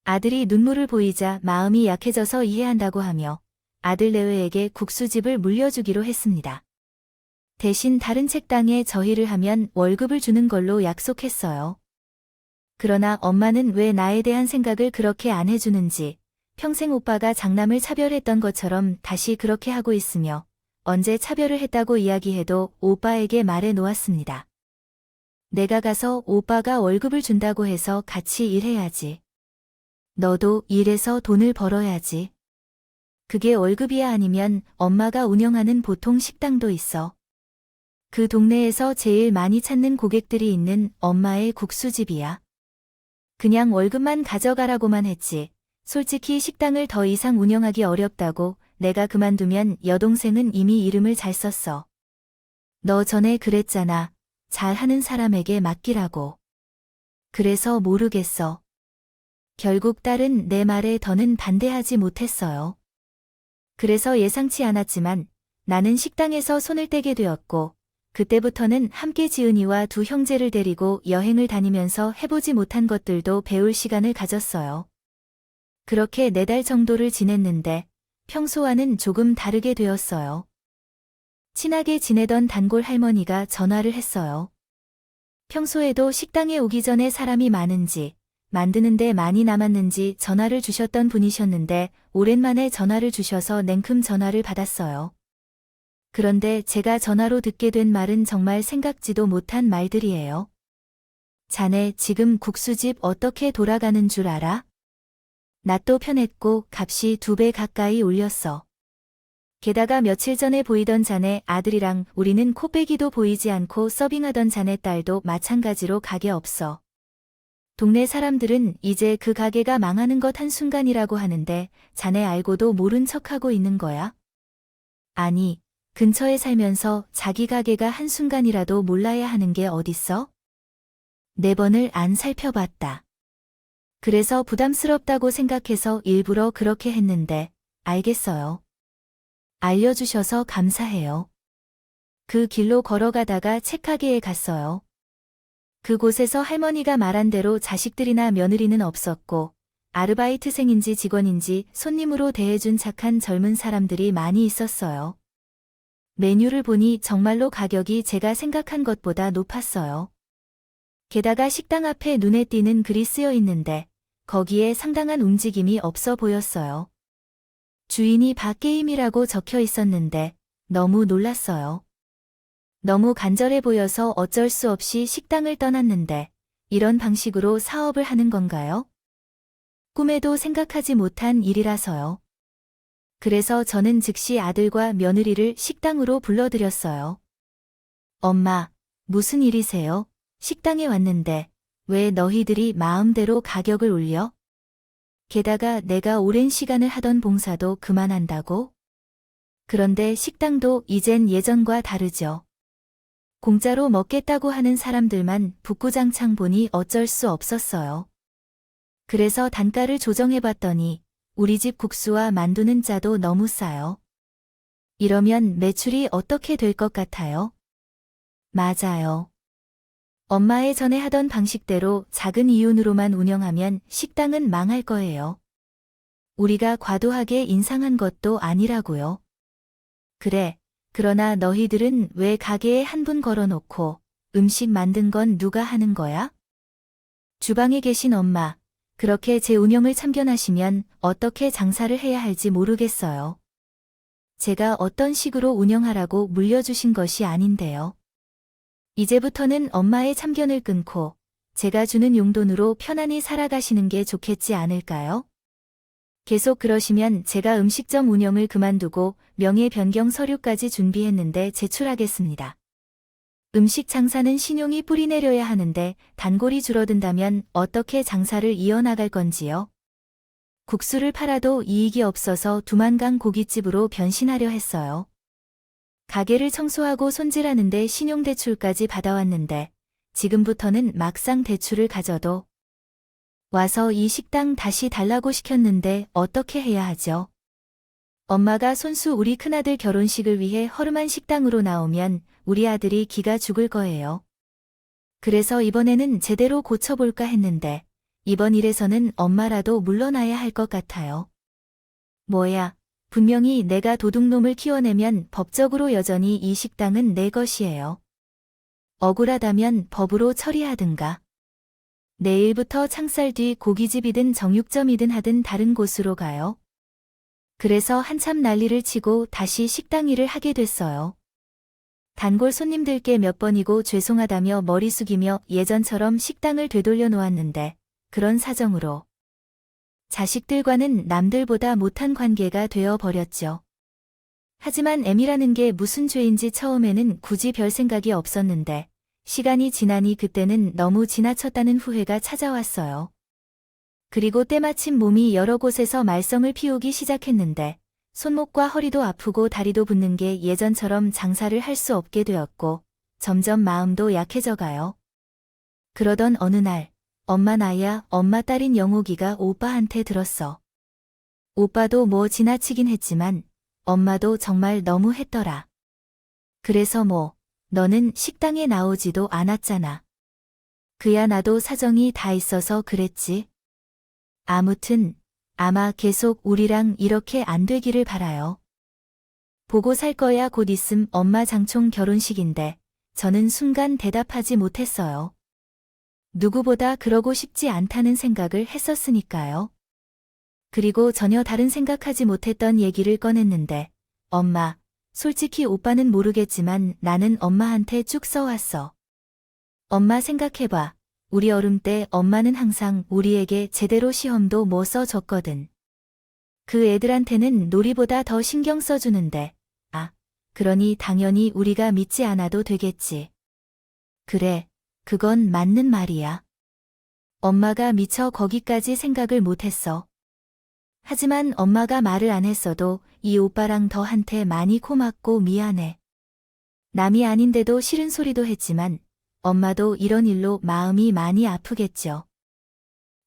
아들이 눈물을 보이자 마음이 약해져서 이해한다고 하며 아들 내외에게 국수집을 물려주기로 했습니다. 대신 다른 책당에 저희를 하면 월급을 주는 걸로 약속했어요. 그러나 엄마는 왜 나에 대한 생각을 그렇게 안 해주는지 평생 오빠가 장남을 차별했던 것처럼 다시 그렇게 하고 있으며 언제 차별을 했다고 이야기해도 오빠에게 말해 놓았습니다. 내가 가서 오빠가 월급을 준다고 해서 같이 일해야지. 너도 일해서 돈을 벌어야지. 그게 월급이야 아니면 엄마가 운영하는 보통 식당도 있어. 그 동네에서 제일 많이 찾는 고객들이 있는 엄마의 국수집이야. 그냥 월급만 가져가라고만 했지. 솔직히 식당을 더 이상 운영하기 어렵다고 내가 그만두면 여동생은 이미 이름을 잘 썼어. 너 전에 그랬잖아. 잘하는 사람에게 맡기라고. 그래서 모르겠어. 결국 딸은 내 말에 더는 반대하지 못했어요. 그래서 예상치 않았지만 나는 식당에서 손을 떼게 되었고 그때부터는 함께 지은이와 두 형제를 데리고 여행을 다니면서 해보지 못한 것들도 배울 시간을 가졌어요. 그렇게 4달 정도를 지냈는데 평소와는 조금 다르게 되었어요. 친하게 지내던 단골 할머니가 전화를 했어요. 평소에도 식당에 오기 전에 사람이 많은지 만드는데 많이 남았는지 전화를 주셨던 분이셨는데 오랜만에 전화를 주셔서 냉큼 전화를 받았어요. 그런데 제가 전화로 듣게 된 말은 정말 생각지도 못한 말들이에요. 자네 지금 국수집 어떻게 돌아가는 줄 알아? 낯도 편했고 값이 2배 가까이 올렸어. 게다가 며칠 전에 보이던 자네 아들이랑 우리는 코빼기도 보이지 않고 서빙하던 자네 딸도 마찬가지로 가게 없어. 동네 사람들은 이제 그 가게가 망하는 것 한순간이라고 하는데 자네 알고도 모른 척하고 있는 거야? 아니, 근처에 살면서 자기 가게가 한순간이라도 몰라야 하는 게 어딨어? 4번을 안 살펴봤다. 그래서 부담스럽다고 생각해서 일부러 그렇게 했는데 알겠어요. 알려주셔서 감사해요. 그 길로 걸어가다가 책가게에 갔어요. 그곳에서 할머니가 말한 대로 자식들이나 며느리는 없었고 아르바이트생인지 직원인지 손님으로 대해준 착한 젊은 사람들이 많이 있었어요. 메뉴를 보니 정말로 가격이 제가 생각한 것보다 높았어요. 게다가 식당 앞에 눈에 띄는 글이 쓰여 있는데 거기에 상당한 움직임이 없어 보였어요. 주인이 박게임이라고 적혀 있었는데 너무 놀랐어요. 너무 간절해 보여서 어쩔 수 없이 식당을 떠났는데 이런 방식으로 사업을 하는 건가요? 꿈에도 생각하지 못한 일이라서요. 그래서 저는 즉시 아들과 며느리를 식당으로 불러들였어요. 엄마, 무슨 일이세요? 식당에 왔는데 왜 너희들이 마음대로 가격을 올려? 게다가 내가 오랜 시간을 하던 봉사도 그만한다고? 그런데 식당도 이젠 예전과 다르죠. 공짜로 먹겠다고 하는 사람들만 북구장창 보니 어쩔 수 없었어요. 그래서 단가를 조정해봤더니 우리 집 국수와 만두는 짜도 너무 싸요. 이러면 매출이 어떻게 될 것 같아요? 맞아요. 엄마의 전에 하던 방식대로 작은 이윤으로만 운영하면 식당은 망할 거예요. 우리가 과도하게 인상한 것도 아니라고요. 그래, 그러나 너희들은 왜 가게에 한 분 걸어놓고 음식 만든 건 누가 하는 거야? 주방에 계신 엄마, 그렇게 제 운영을 참견하시면 어떻게 장사를 해야 할지 모르겠어요. 제가 어떤 식으로 운영하라고 물려주신 것이 아닌데요. 이제부터는 엄마의 참견을 끊고 제가 주는 용돈으로 편안히 살아가시는 게 좋겠지 않을까요? 계속 그러시면 제가 음식점 운영을 그만두고 명예 변경 서류까지 준비했는데 제출하겠습니다. 음식 장사는 신용이 뿌리내려야 하는데 단골이 줄어든다면 어떻게 장사를 이어나갈 건지요? 국수를 팔아도 이익이 없어서 두만강 고깃집으로 변신하려 했어요. 가게를 청소하고 손질하는데 신용대출까지 받아왔는데 지금부터는 막상 대출을 가져도 와서 이 식당 다시 달라고 시켰는데 어떻게 해야 하죠? 엄마가 손수 우리 큰아들 결혼식을 위해 허름한 식당으로 나오면 우리 아들이 기가 죽을 거예요. 그래서 이번에는 제대로 고쳐볼까 했는데 이번 일에서는 엄마라도 물러나야 할 것 같아요. 뭐야, 분명히 내가 도둑놈을 키워내면 법적으로 여전히 이 식당은 내 것이에요. 억울하다면 법으로 처리하든가. 내일부터 창살 뒤 고깃집이든 정육점이든 하든 다른 곳으로 가요. 그래서 한참 난리를 치고 다시 식당 일을 하게 됐어요. 단골 손님들께 몇 번이고 죄송하다며 머리 숙이며 예전처럼 식당을 되돌려 놓았는데 그런 사정으로 자식들과는 남들보다 못한 관계가 되어 버렸죠. 하지만 M이라는 게 무슨 죄인지 처음에는 굳이 별 생각이 없었는데 시간이 지나니 그때는 너무 지나쳤다는 후회가 찾아왔어요. 그리고 때마침 몸이 여러 곳에서 말썽을 피우기 시작했는데 손목과 허리도 아프고 다리도 붓는 게 예전처럼 장사를 할 수 없게 되었고 점점 마음도 약해져 가요. 그러던 어느 날 엄마 나야 엄마 딸인 영옥이가 오빠한테 들었어. 오빠도 뭐 지나치긴 했지만 엄마도 정말 너무 했더라. 그래서 뭐 너는 식당에 나오지도 않았잖아. 그야 나도 사정이 다 있어서 그랬지. 아무튼 아마 계속 우리랑 이렇게 안 되기를 바라요. 보고 살 거야 곧 있음 엄마 장총 결혼식인데 저는 순간 대답하지 못했어요. 누구보다 그러고 싶지 않다는 생각을 했었으니까요. 그리고 전혀 다른 생각하지 못했던 얘기를 꺼냈는데 엄마, 솔직히 오빠는 모르겠지만 나는 엄마한테 쭉 써왔어. 엄마 생각해봐. 우리 어른 때 엄마는 항상 우리에게 제대로 시험도 못 써줬거든. 그 애들한테는 놀이보다 더 신경 써주는데, 그러니 당연히 우리가 믿지 않아도 되겠지. 그래, 그건 맞는 말이야. 엄마가 미처 거기까지 생각을 못했어. 하지만 엄마가 말을 안 했어도 이 오빠랑 더한테 많이 고맙고 미안해. 남이 아닌데도 싫은 소리도 했지만 엄마도 이런 일로 마음이 많이 아프겠죠.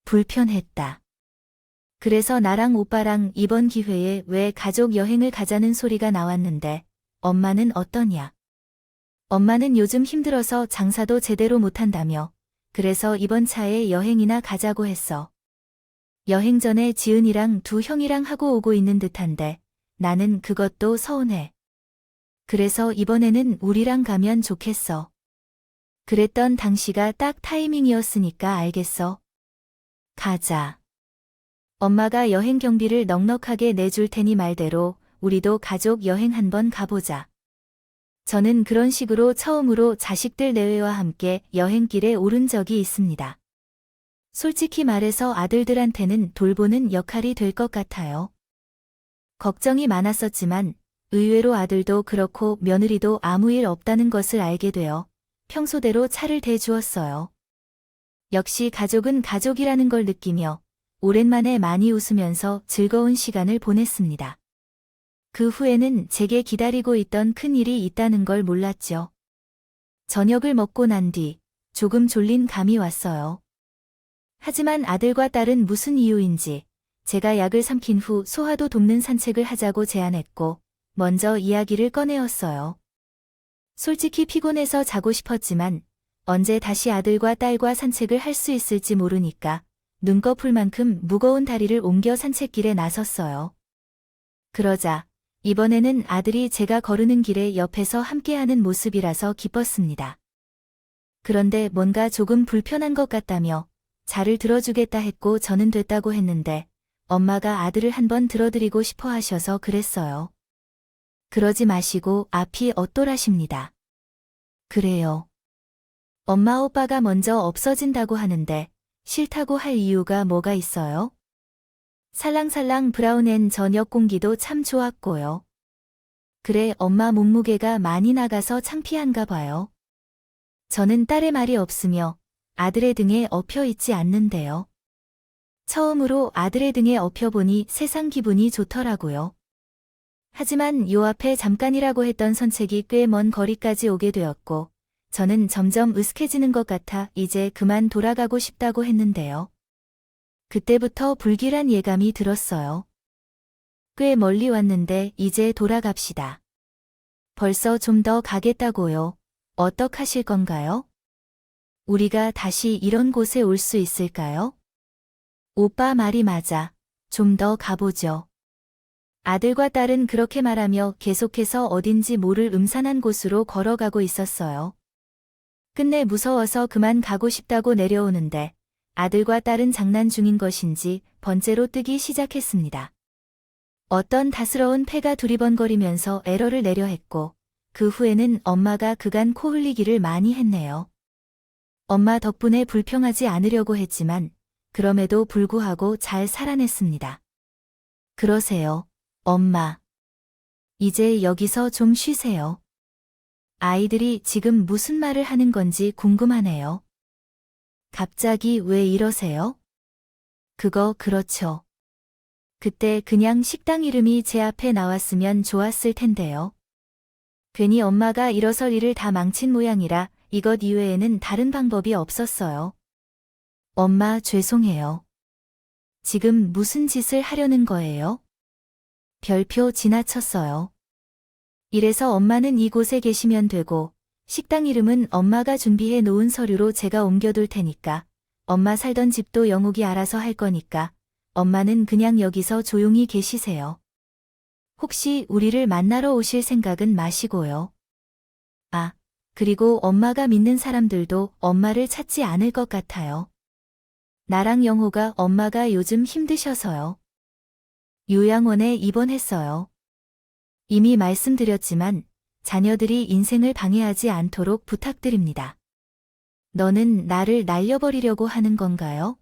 불편했다. 그래서 나랑 오빠랑 이번 기회에 왜 가족 여행을 가자는 소리가 나왔는데 엄마는 어떠냐? 엄마는 요즘 힘들어서 장사도 제대로 못한다며 그래서 이번 차에 여행이나 가자고 했어. 여행 전에 지은이랑 두 형이랑 하고 오고 있는 듯한데 나는 그것도 서운해. 그래서 이번에는 우리랑 가면 좋겠어. 그랬던 당시가 딱 타이밍이었으니까 알겠어. 가자. 엄마가 여행 경비를 넉넉하게 내줄 테니 말대로 우리도 가족 여행 한번 가보자. 저는 그런 식으로 처음으로 자식들 내외와 함께 여행길에 오른 적이 있습니다. 솔직히 말해서 아들들한테는 돌보는 역할이 될 것 같아요. 걱정이 많았었지만 의외로 아들도 그렇고 며느리도 아무 일 없다는 것을 알게 되어 평소대로 차를 대주었어요. 역시 가족은 가족이라는 걸 느끼며 오랜만에 많이 웃으면서 즐거운 시간을 보냈습니다. 그 후에는 제게 기다리고 있던 큰 일이 있다는 걸 몰랐죠. 저녁을 먹고 난 뒤 조금 졸린 감이 왔어요. 하지만 아들과 딸은 무슨 이유인지 제가 약을 삼킨 후 소화도 돕는 산책을 하자고 제안했고 먼저 이야기를 꺼내었어요. 솔직히 피곤해서 자고 싶었지만 언제 다시 아들과 딸과 산책을 할 수 있을지 모르니까 눈꺼풀 만큼 무거운 다리를 옮겨 산책길에 나섰어요. 그러자 이번에는 아들이 제가 거르는 길에 옆에서 함께하는 모습이라서 기뻤습니다. 그런데 뭔가 조금 불편한 것 같다며 자를 들어주겠다 했고 저는 됐다고 했는데 엄마가 아들을 한번 들어드리고 싶어 하셔서 그랬어요. 그러지 마시고 앞이 어떠라십니다. 그래요. 엄마 오빠가 먼저 없어진다고 하는데 싫다고 할 이유가 뭐가 있어요? 살랑살랑 브라운앤 저녁 공기도 참 좋았고요. 그래 엄마 몸무게가 많이 나가서 창피한가 봐요. 저는 딸의 말이 없으며 아들의 등에 엎여 있지 않는데요. 처음으로 아들의 등에 엎여보니 세상 기분이 좋더라고요. 하지만 요 앞에 잠깐이라고 했던 산책이 꽤 먼 거리까지 오게 되었고 저는 점점 으슥해지는 것 같아 이제 그만 돌아가고 싶다고 했는데요. 그때부터 불길한 예감이 들었어요. 꽤 멀리 왔는데 이제 돌아갑시다. 벌써 좀 더 가겠다고요. 어떡하실 건가요? 우리가 다시 이런 곳에 올 수 있을까요? 오빠 말이 맞아. 좀 더 가보죠. 아들과 딸은 그렇게 말하며 계속해서 어딘지 모를 음산한 곳으로 걸어가고 있었어요. 끝내 무서워서 그만 가고 싶다고 내려오는데 아들과 딸은 장난 중인 것인지 번째로 뜨기 시작했습니다. 어떤 다스러운 폐가 두리번거리면서 에러를 내려 했고 그 후에는 엄마가 그간 코 흘리기를 많이 했네요. 엄마 덕분에 불평하지 않으려고 했지만 그럼에도 불구하고 잘 살아냈습니다. 그러세요, 엄마. 이제 여기서 좀 쉬세요. 아이들이 지금 무슨 말을 하는 건지 궁금하네요. 갑자기 왜 이러세요? 그거 그렇죠. 그때 그냥 식당 이름이 제 앞에 나왔으면 좋았을 텐데요. 괜히 엄마가 일어설 일을 다 망친 모양이라 이것 이외에는 다른 방법이 없었어요. 엄마 죄송해요. 지금 무슨 짓을 하려는 거예요? 별표 지나쳤어요. 이래서 엄마는 이곳에 계시면 되고 식당 이름은 엄마가 준비해 놓은 서류로 제가 옮겨둘 테니까 엄마 살던 집도 영욱이 알아서 할 거니까 엄마는 그냥 여기서 조용히 계시세요. 혹시 우리를 만나러 오실 생각은 마시고요. 아, 그리고 엄마가 믿는 사람들도 엄마를 찾지 않을 것 같아요. 나랑 영호가 엄마가 요즘 힘드셔서요. 요양원에 입원했어요. 이미 말씀드렸지만 자녀들이 인생을 방해하지 않도록 부탁드립니다. 너는 나를 날려버리려고 하는 건가요?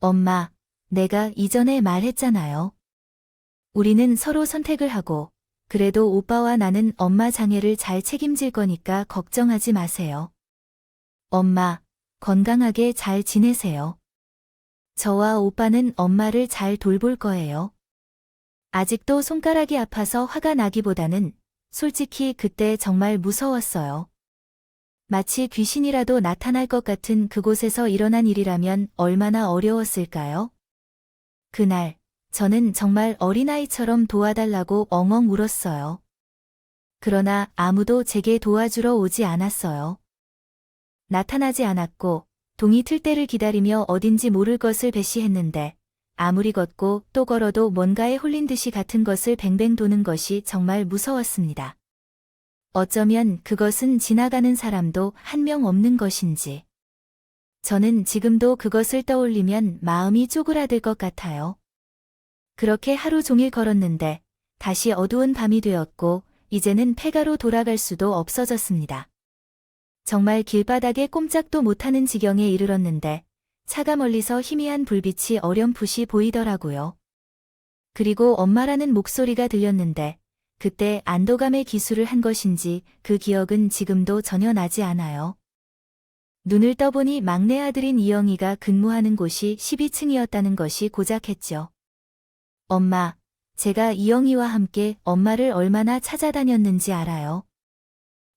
엄마, 내가 이전에 말했잖아요. 우리는 서로 선택을 하고 그래도 오빠와 나는 엄마 장애를 잘 책임질 거니까 걱정하지 마세요. 엄마, 건강하게 잘 지내세요. 저와 오빠는 엄마를 잘 돌볼 거예요. 아직도 손가락이 아파서 화가 나기보다는 솔직히 그때 정말 무서웠어요. 마치 귀신이라도 나타날 것 같은 그곳에서 일어난 일이라면 얼마나 어려웠을까요? 그날, 저는 정말 어린아이처럼 도와달라고 엉엉 울었어요. 그러나 아무도 제게 도와주러 오지 않았어요. 나타나지 않았고 동이 틀 때를 기다리며 어딘지 모를 것을 배시했는데 아무리 걷고 또 걸어도 뭔가에 홀린 듯이 같은 것을 뱅뱅 도는 것이 정말 무서웠습니다. 어쩌면 그것은 지나가는 사람도 한 명 없는 것인지. 저는 지금도 그것을 떠올리면 마음이 쪼그라들 것 같아요. 그렇게 하루 종일 걸었는데 다시 어두운 밤이 되었고 이제는 폐가로 돌아갈 수도 없어졌습니다. 정말 길바닥에 꼼짝도 못하는 지경에 이르렀는데 차가 멀리서 희미한 불빛이 어렴풋이 보이더라고요. 그리고 엄마라는 목소리가 들렸는데 그때 안도감에 기술을 한 것인지 그 기억은 지금도 전혀 나지 않아요. 눈을 떠보니 막내 아들인 이영이가 근무하는 곳이 12층이었다는 것이 고작했죠. 엄마, 제가 이영이와 함께 엄마를 얼마나 찾아다녔는지 알아요?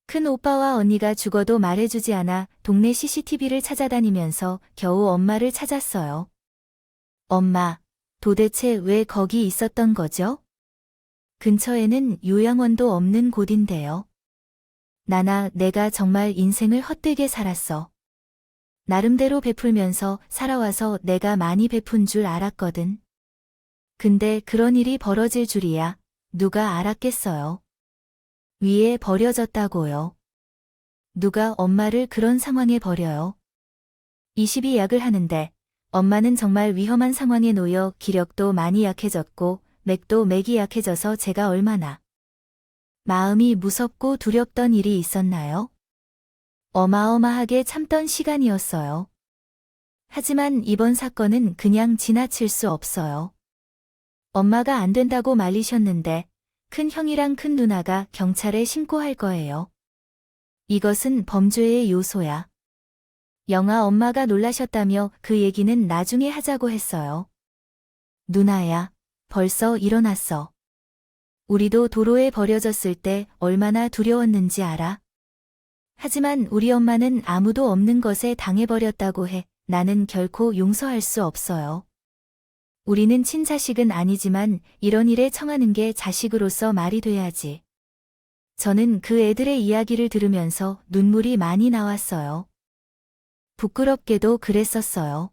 큰 오빠와 언니가 죽어도 말해주지 않아 동네 CCTV를 찾아다니면서 겨우 엄마를 찾았어요. 엄마, 도대체 왜 거기 있었던 거죠? 근처에는 요양원도 없는 곳인데요. 나나 내가 정말 인생을 헛되게 살았어. 나름대로 베풀면서 살아와서 내가 많이 베푼 줄 알았거든. 근데 그런 일이 벌어질 줄이야 누가 알았겠어요. 위에 버려졌다고요. 누가 엄마를 그런 상황에 버려요. 22약을 하는데 엄마는 정말 위험한 상황에 놓여 기력도 많이 약해졌고 맥도 맥이 약해져서 제가 얼마나 마음이 무섭고 두렵던 일이 있었나요? 어마어마하게 참던 시간이었어요. 하지만 이번 사건은 그냥 지나칠 수 없어요. 엄마가 안 된다고 말리셨는데 큰 형이랑 큰 누나가 경찰에 신고할 거예요. 이것은 범죄의 요소야. 영아 엄마가 놀라셨다며 그 얘기는 나중에 하자고 했어요. 누나야, 벌써 일어났어. 우리도 도로에 버려졌을 때 얼마나 두려웠는지 알아? 하지만 우리 엄마는 아무도 없는 것에 당해버렸다고 해. 나는 결코 용서할 수 없어요. 우리는 친자식은 아니지만 이런 일에 청하는 게 자식으로서 말이 돼야지. 저는 그 애들의 이야기를 들으면서 눈물이 많이 나왔어요. 부끄럽게도 그랬었어요.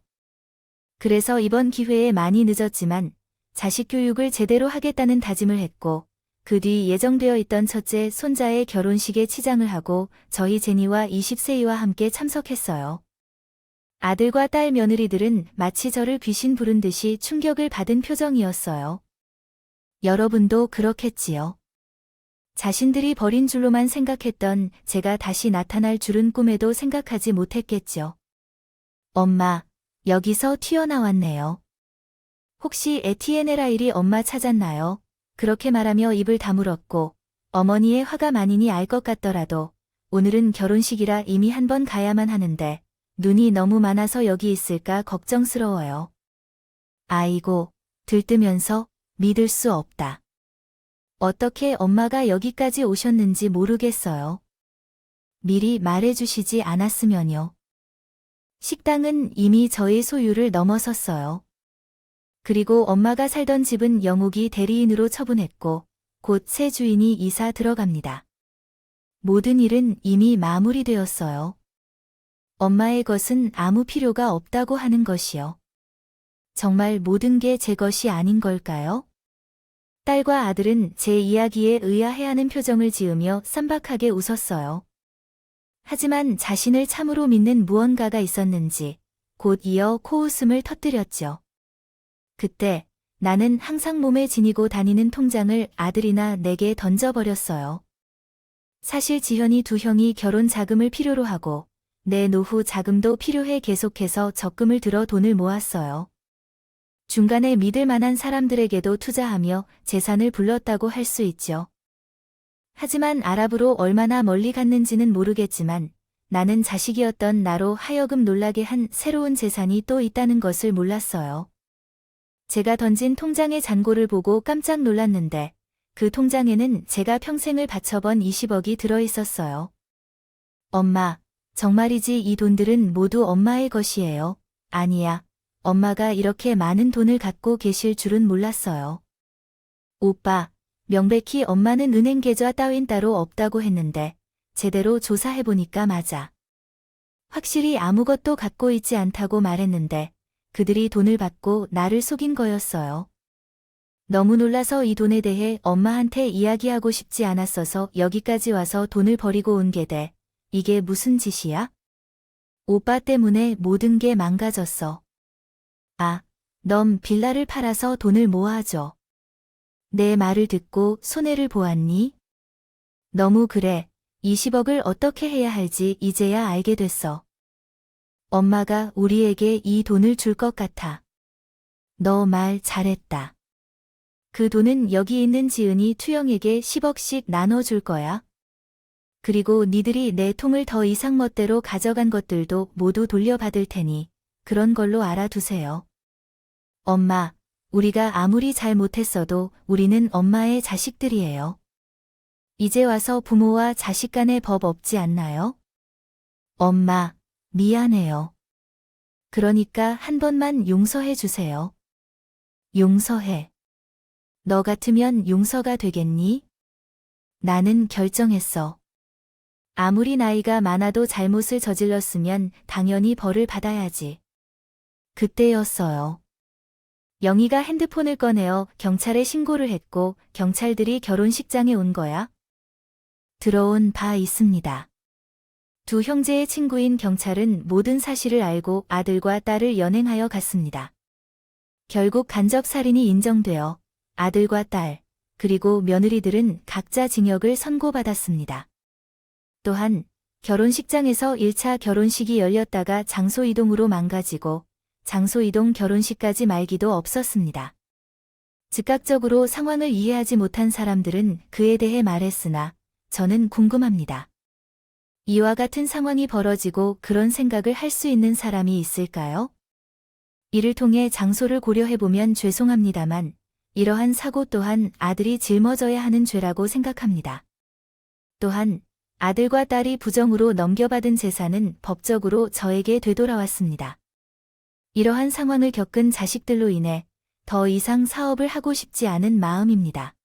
그래서 이번 기회에 많이 늦었지만 자식 교육을 제대로 하겠다는 다짐을 했고 그 뒤 예정되어 있던 첫째 손자의 결혼식에 치장을 하고 저희 제니와 20세이와 함께 참석했어요. 아들과 딸 며느리들은 마치 저를 귀신 부른 듯이 충격을 받은 표정이었어요. 여러분도 그렇겠지요. 자신들이 버린 줄로만 생각했던 제가 다시 나타날 줄은 꿈에도 생각하지 못했겠죠. 엄마, 여기서 튀어나왔네요. 혹시 에티엔의 라일이 엄마 찾았나요? 그렇게 말하며 입을 다물었고 어머니의 화가 많이니 알 것 같더라도 오늘은 결혼식이라 이미 한 번 가야만 하는데 눈이 너무 많아서 여기 있을까 걱정스러워요. 아이고, 들뜨면서 믿을 수 없다. 어떻게 엄마가 여기까지 오셨는지 모르겠어요. 미리 말해주시지 않았으면요. 식당은 이미 저의 소유를 넘어섰어요. 그리고 엄마가 살던 집은 영욱이 대리인으로 처분했고 곧 새 주인이 이사 들어갑니다. 모든 일은 이미 마무리되었어요. 엄마의 것은 아무 필요가 없다고 하는 것이요. 정말 모든 게 제 것이 아닌 걸까요? 딸과 아들은 제 이야기에 의아해하는 표정을 지으며 쌈박하게 웃었어요. 하지만 자신을 참으로 믿는 무언가가 있었는지 곧 이어 코웃음을 터뜨렸죠. 그때 나는 항상 몸에 지니고 다니는 통장을 아들이나 내게 던져버렸어요. 사실 지현이 두 형이 결혼 자금을 필요로 하고 내 노후 자금도 필요해 계속해서 적금을 들어 돈을 모았어요. 중간에 믿을 만한 사람들에게도 투자하며 재산을 불렀다고 할 수 있죠. 하지만 아랍으로 얼마나 멀리 갔는지는 모르겠지만 나는 자식이었던 나로 하여금 놀라게 한 새로운 재산이 또 있다는 것을 몰랐어요. 제가 던진 통장의 잔고를 보고 깜짝 놀랐는데 그 통장에는 제가 평생을 바쳐본 20억이 들어있었어요. 엄마, 정말이지 이 돈들은 모두 엄마의 것이에요. 아니야. 엄마가 이렇게 많은 돈을 갖고 계실 줄은 몰랐어요. 오빠, 명백히 엄마는 은행 계좌 따윈 따로 없다고 했는데 제대로 조사해보니까 맞아. 확실히 아무것도 갖고 있지 않다고 말했는데 그들이 돈을 받고 나를 속인 거였어요. 너무 놀라서 이 돈에 대해 엄마한테 이야기하고 싶지 않았어서 여기까지 와서 돈을 버리고 온 게 돼. 이게 무슨 짓이야? 오빠 때문에 모든 게 망가졌어. 아, 넌 빌라를 팔아서 돈을 모아줘. 내 말을 듣고 손해를 보았니? 너무 그래. 20억을 어떻게 해야 할지 이제야 알게 됐어. 엄마가 우리에게 이 돈을 줄 것 같아. 너 말 잘했다. 그 돈은 여기 있는 지은이 투영에게 10억씩 나눠줄 거야. 그리고 니들이 내 통을 더 이상 멋대로 가져간 것들도 모두 돌려받을 테니 그런 걸로 알아두세요. 엄마, 우리가 아무리 잘 못했어도 우리는 엄마의 자식들이에요. 이제 와서 부모와 자식 간의 법 없지 않나요? 엄마, 미안해요. 그러니까 한 번만 용서해 주세요. 용서해. 너 같으면 용서가 되겠니? 나는 결정했어. 아무리 나이가 많아도 잘못을 저질렀으면 당연히 벌을 받아야지. 그때였어요. 영희가 핸드폰을 꺼내어 경찰에 신고를 했고 경찰들이 결혼식장에 온 거야. 들어온 바 있습니다. 두 형제의 친구인 경찰은 모든 사실을 알고 아들과 딸을 연행하여 갔습니다. 결국 간접살인이 인정되어 아들과 딸, 그리고 며느리들은 각자 징역을 선고받았습니다. 또한 결혼식장에서 1차 결혼식이 열렸다가 장소 이동으로 망가지고 장소 이동 결혼식까지 말기도 없었습니다. 즉각적으로 상황을 이해하지 못한 사람들은 그에 대해 말했으나 저는 궁금합니다. 이와 같은 상황이 벌어지고 그런 생각을 할 수 있는 사람이 있을까요? 이를 통해 장소를 고려해보면 죄송합니다만 이러한 사고 또한 아들이 짊어져야 하는 죄라고 생각합니다. 또한 아들과 딸이 부정으로 넘겨받은 재산은 법적으로 저에게 되돌아왔습니다. 이러한 상황을 겪은 자식들로 인해 더 이상 사업을 하고 싶지 않은 마음입니다.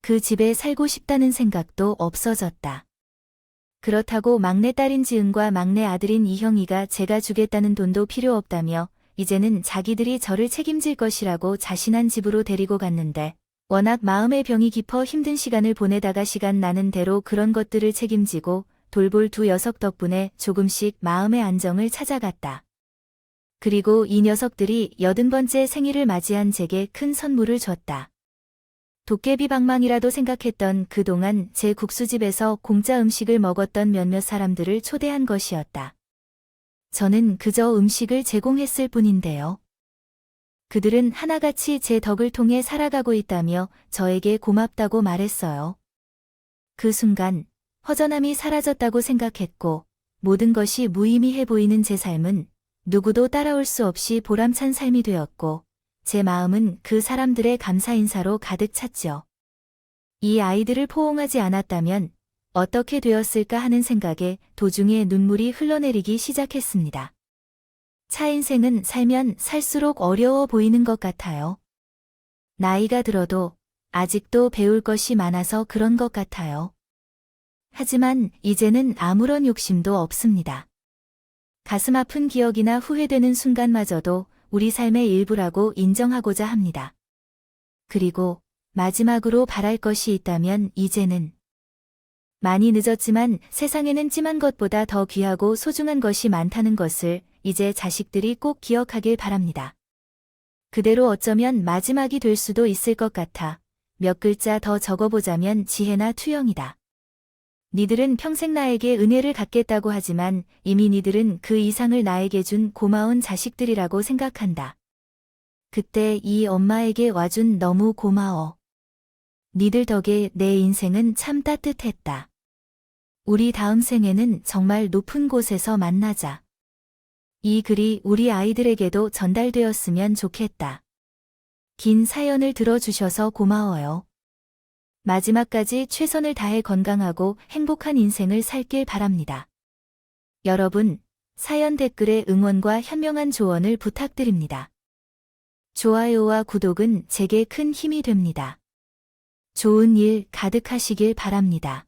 그 집에 살고 싶다는 생각도 없어졌다. 그렇다고 막내딸인 지은과 막내 아들인 이형이가 제가 주겠다는 돈도 필요 없다며 이제는 자기들이 저를 책임질 것이라고 자신한 집으로 데리고 갔는데 워낙 마음의 병이 깊어 힘든 시간을 보내다가 시간 나는 대로 그런 것들을 책임지고 돌볼 두 녀석 덕분에 조금씩 마음의 안정을 찾아갔다. 그리고 이 녀석들이 80번째 생일을 맞이한 제게 큰 선물을 줬다. 도깨비 방망이라도 생각했던 그동안 제 국수집에서 공짜 음식을 먹었던 몇몇 사람들을 초대한 것이었다. 저는 그저 음식을 제공했을 뿐인데요. 그들은 하나같이 제 덕을 통해 살아가고 있다며 저에게 고맙다고 말했어요. 그 순간 허전함이 사라졌다고 생각했고 모든 것이 무의미해 보이는 제 삶은 누구도 따라올 수 없이 보람찬 삶이 되었고 제 마음은 그 사람들의 감사 인사로 가득 찼죠. 이 아이들을 포옹하지 않았다면 어떻게 되었을까 하는 생각에 도중에 눈물이 흘러내리기 시작했습니다. 차 인생은 살면 살수록 어려워 보이는 것 같아요. 나이가 들어도 아직도 배울 것이 많아서 그런 것 같아요. 하지만 이제는 아무런 욕심도 없습니다. 가슴 아픈 기억이나 후회되는 순간마저도 우리 삶의 일부라고 인정하고자 합니다. 그리고 마지막으로 바랄 것이 있다면 이제는 많이 늦었지만 세상에는 찜한 것보다 더 귀하고 소중한 것이 많다는 것을 이제 자식들이 꼭 기억하길 바랍니다. 그대로 어쩌면 마지막이 될 수도 있을 것 같아 몇 글자 더 적어보자면 지혜나 투영이다. 니들은 평생 나에게 은혜를 갚겠다고 하지만 이미 니들은 그 이상을 나에게 준 고마운 자식들이라고 생각한다. 그때 이 엄마에게 와준 너무 고마워. 니들 덕에 내 인생은 참 따뜻했다. 우리 다음 생에는 정말 높은 곳에서 만나자. 이 글이 우리 아이들에게도 전달되었으면 좋겠다. 긴 사연을 들어주셔서 고마워요. 마지막까지 최선을 다해 건강하고 행복한 인생을 살길 바랍니다. 여러분, 사연 댓글에 응원과 현명한 조언을 부탁드립니다. 좋아요와 구독은 제게 큰 힘이 됩니다. 좋은 일 가득하시길 바랍니다.